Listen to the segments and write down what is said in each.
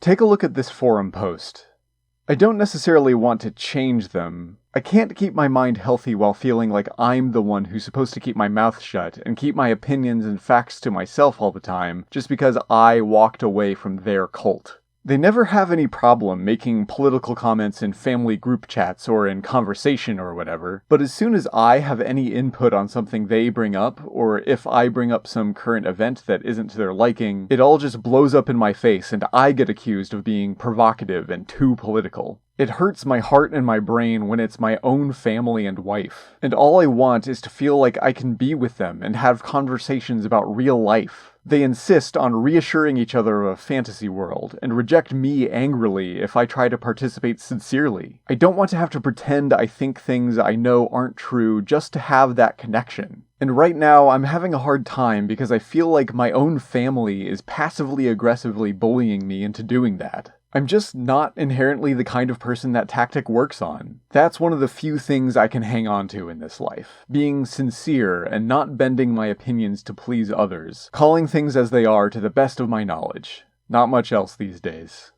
Take a look at this forum post. I don't necessarily want to change them. I can't keep my mind healthy while feeling like I'm the one who's supposed to keep my mouth shut and keep my opinions and facts to myself all the time just because I walked away from their cult. They never have any problem making political comments in family group chats or in conversation or whatever, but as soon as I have any input on something they bring up, or if I bring up some current event that isn't to their liking, it all just blows up in my face and I get accused of being provocative and too political. It hurts my heart and my brain when it's my own family and wife, and all I want is to feel like I can be with them and have conversations about real life. They insist on reassuring each other of a fantasy world, and reject me angrily if I try to participate sincerely. I don't want to have to pretend I think things I know aren't true just to have that connection. And right now, I'm having a hard time because I feel like my own family is passively aggressively bullying me into doing that. I'm just not inherently the kind of person that tactic works on. That's one of the few things I can hang on to in this life. Being sincere and not bending my opinions to please others. Calling things as they are to the best of my knowledge. Not much else these days.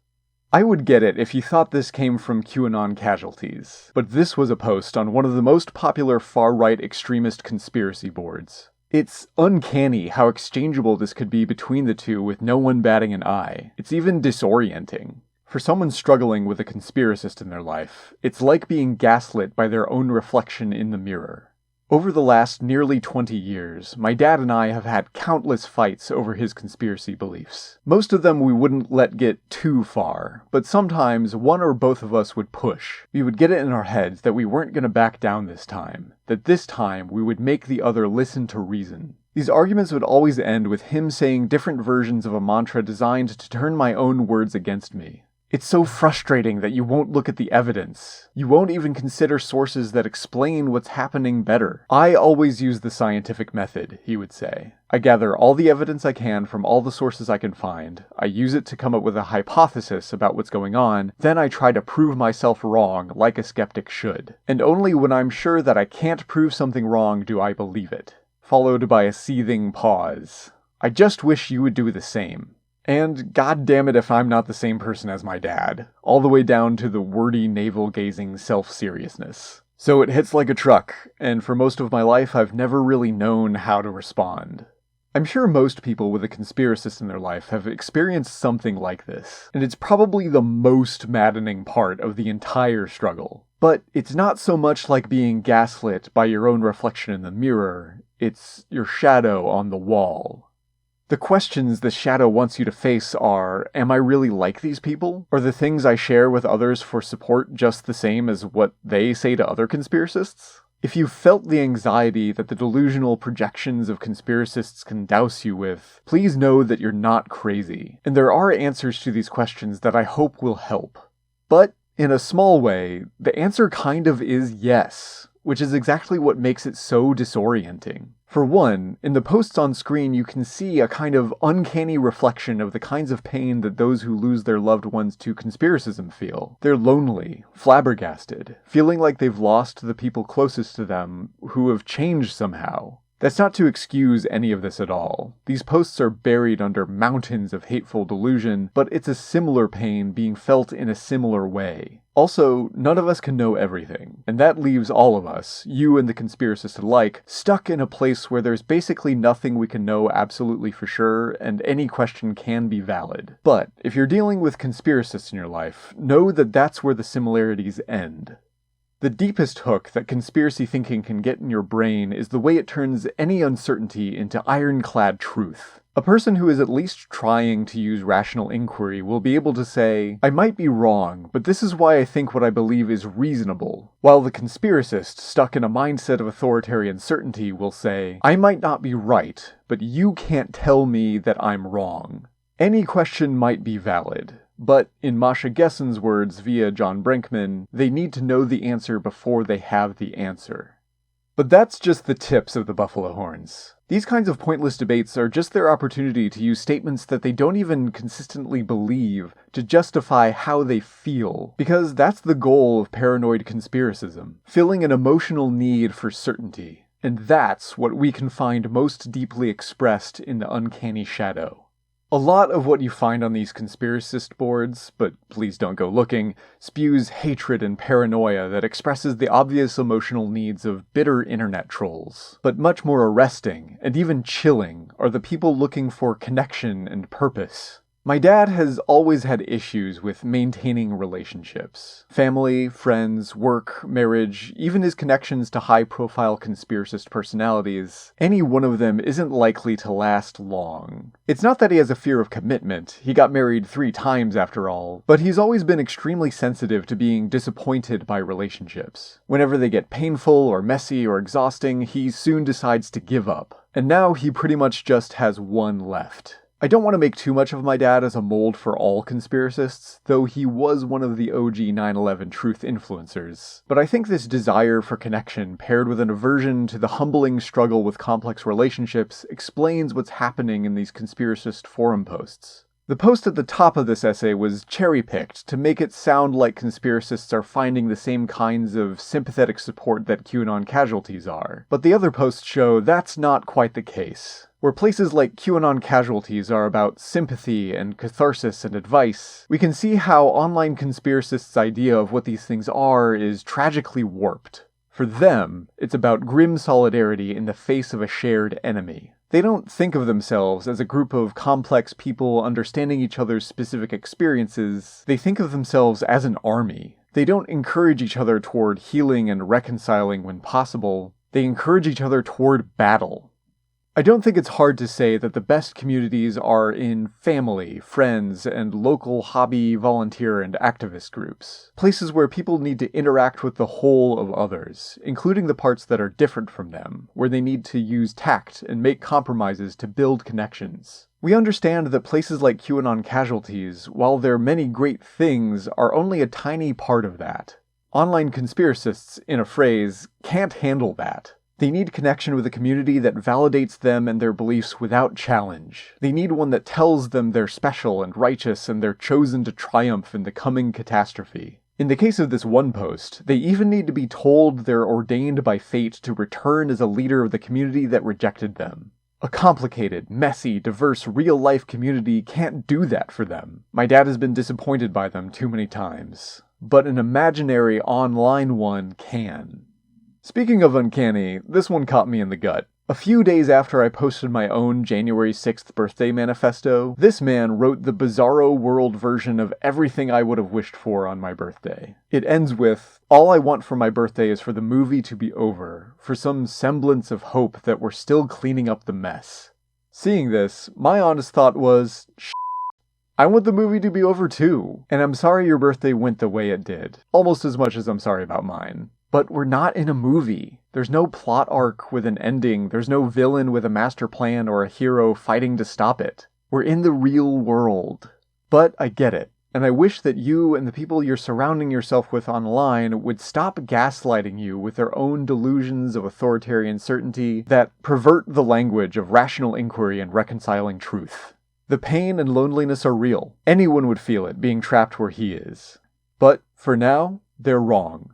I would get it if you thought this came from QAnonCasualties, but this was a post on one of the most popular far-right extremist conspiracy boards. It's uncanny how exchangeable this could be between the two with no one batting an eye. It's even disorienting. For someone struggling with a conspiracist in their life, it's like being gaslit by their own reflection in the mirror. Over the last nearly 20 years, my dad and I have had countless fights over his conspiracy beliefs. Most of them we wouldn't let get too far, but sometimes one or both of us would push. We would get it in our heads that we weren't going to back down this time, that this time we would make the other listen to reason. These arguments would always end with him saying different versions of a mantra designed to turn my own words against me. It's so frustrating that you won't look at the evidence. You won't even consider sources that explain what's happening better. I always use the scientific method, he would say. I gather all the evidence I can from all the sources I can find. I use it to come up with a hypothesis about what's going on. Then I try to prove myself wrong like a skeptic should. And only when I'm sure that I can't prove something wrong do I believe it. Followed by a seething pause. I just wish you would do the same. And goddammit if I'm not the same person as my dad, all the way down to the wordy navel-gazing self-seriousness. So it hits like a truck, and for most of my life I've never really known how to respond. I'm sure most people with a conspiracist in their life have experienced something like this, and it's probably the most maddening part of the entire struggle. But it's not so much like being gaslit by your own reflection in the mirror, it's your shadow on the wall. The questions the shadow wants you to face are, am I really like these people? Are the things I share with others for support just the same as what they say to other conspiracists? If you felt the anxiety that the delusional projections of conspiracists can douse you with, please know that you're not crazy. And there are answers to these questions that I hope will help. But, in a small way, the answer kind of is yes, which is exactly what makes it so disorienting. For one, in the posts on screen you can see a kind of uncanny reflection of the kinds of pain that those who lose their loved ones to conspiracism feel. They're lonely, flabbergasted, feeling like they've lost the people closest to them who have changed somehow. That's not to excuse any of this at all. These posts are buried under mountains of hateful delusion, but it's a similar pain being felt in a similar way. Also, none of us can know everything, and that leaves all of us, you and the conspiracist alike, stuck in a place where there's basically nothing we can know absolutely for sure, and any question can be valid. But, if you're dealing with conspiracists in your life, know that that's where the similarities end. The deepest hook that conspiracy thinking can get in your brain is the way it turns any uncertainty into ironclad truth. A person who is at least trying to use rational inquiry will be able to say, I might be wrong, but this is why I think what I believe is reasonable. While the conspiracist, stuck in a mindset of authoritarian certainty, will say, I might not be right, but you can't tell me that I'm wrong. Any question might be valid. But, in Masha Gessen's words via John Brinkman, they need to know the answer before they have the answer. But that's just the tips of the buffalo horns. These kinds of pointless debates are just their opportunity to use statements that they don't even consistently believe to justify how they feel, because that's the goal of paranoid conspiracism, filling an emotional need for certainty. And that's what we can find most deeply expressed in the uncanny shadow. A lot of what you find on these conspiracist boards, but please don't go looking, spews hatred and paranoia that expresses the obvious emotional needs of bitter internet trolls. But much more arresting, and even chilling, are the people looking for connection and purpose. My dad has always had issues with maintaining relationships. Family, friends, work, marriage, even his connections to high-profile conspiracist personalities. Any one of them isn't likely to last long. It's not that he has a fear of commitment, he got married 3 times after all, but he's always been extremely sensitive to being disappointed by relationships. Whenever they get painful or messy or exhausting, he soon decides to give up. And now he pretty much just has one left. I don't want to make too much of my dad as a mold for all conspiracists, though he was one of the OG 9/11 truth influencers. But I think this desire for connection paired with an aversion to the humbling struggle with complex relationships explains what's happening in these conspiracist forum posts. The post at the top of this essay was cherry-picked to make it sound like conspiracists are finding the same kinds of sympathetic support that QAnonCasualties are, but the other posts show that's not quite the case. Where places like QAnonCasualties are about sympathy and catharsis and advice, we can see how online conspiracists' idea of what these things are is tragically warped. For them, it's about grim solidarity in the face of a shared enemy. They don't think of themselves as a group of complex people understanding each other's specific experiences. They think of themselves as an army. They don't encourage each other toward healing and reconciling when possible. They encourage each other toward battle. I don't think it's hard to say that the best communities are in family, friends, and local hobby, volunteer, and activist groups. Places where people need to interact with the whole of others, including the parts that are different from them, where they need to use tact and make compromises to build connections. We understand that places like QAnonCasualties, while they're many great things, are only a tiny part of that. Online conspiracists, in a phrase, can't handle that. They need connection with a community that validates them and their beliefs without challenge. They need one that tells them they're special and righteous and they're chosen to triumph in the coming catastrophe. In the case of this one post, they even need to be told they're ordained by fate to return as a leader of the community that rejected them. A complicated, messy, diverse, real-life community can't do that for them. My dad has been disappointed by them too many times. But an imaginary online one can. Speaking of Uncanny, this one caught me in the gut. A few days after I posted my own January 6th birthday manifesto, this man wrote the bizarro world version of everything I would have wished for on my birthday. It ends with, "All I want for my birthday is for the movie to be over, for some semblance of hope that we're still cleaning up the mess." Seeing this, my honest thought was, I want the movie to be over too, and I'm sorry your birthday went the way it did. Almost as much as I'm sorry about mine. But we're not in a movie. There's no plot arc with an ending, there's no villain with a master plan or a hero fighting to stop it. We're in the real world. But I get it, and I wish that you and the people you're surrounding yourself with online would stop gaslighting you with their own delusions of authoritarian certainty that pervert the language of rational inquiry and reconciling truth. The pain and loneliness are real. Anyone would feel it being trapped where he is. But for now, they're wrong.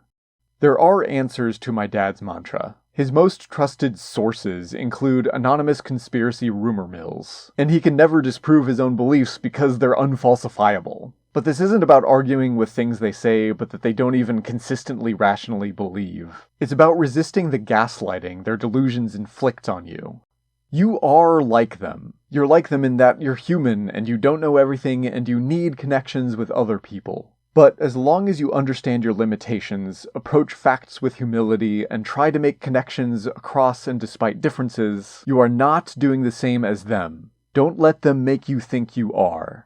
There are answers to my dad's mantra. His most trusted sources include anonymous conspiracy rumor mills, and he can never disprove his own beliefs because they're unfalsifiable. But this isn't about arguing with things they say, but that they don't even consistently rationally believe. It's about resisting the gaslighting their delusions inflict on you. You are like them. You're like them in that you're human and you don't know everything and you need connections with other people. But as long as you understand your limitations, approach facts with humility, and try to make connections across and despite differences, you are not doing the same as them. Don't let them make you think you are.